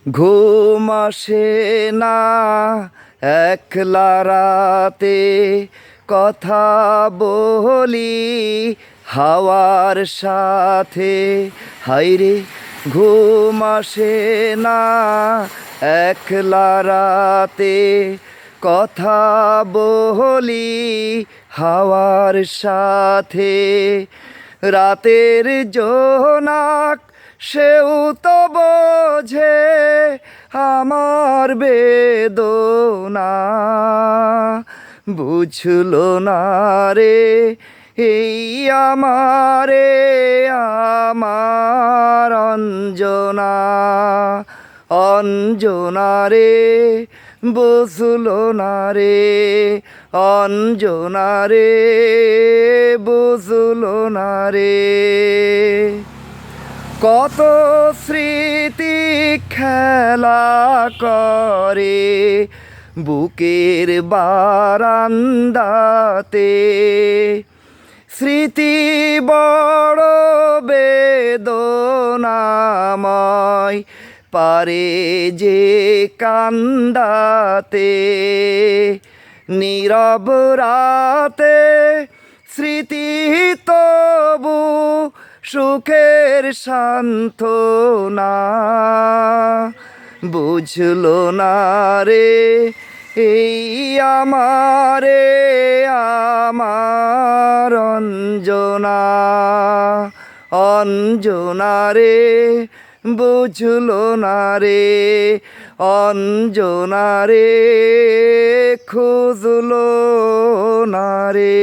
ঘুম আসে না একলা রাতে, কথা বলি হাওয়ার সাথে। হায়রে ঘুম আসে না একলা রাতে, কথা বলি হাওয়ার সাথে। রাতের জোনাক সেও তো বোঝে আমার বেদনা, বুঝলো না রে এই আমারে আমার অঞ্জনা। অঞ্জনা রে বুঝলো না রে, অঞ্জনা রে বুঝলো না রে। কত স্মৃতি খেলা করে বুকের বারান্দাতে, স্মৃতি বড় বেদনাময় পারে যে কান্দাতে। নীরব রাতে স্মৃতি তবু সুখের সান্ত্বনা, বুঝলো না রে এই আমারে আমার অঞ্জনা। অঞ্জনা রে বুঝলো না রে, অঞ্জনা রে খুঁজলো না রে।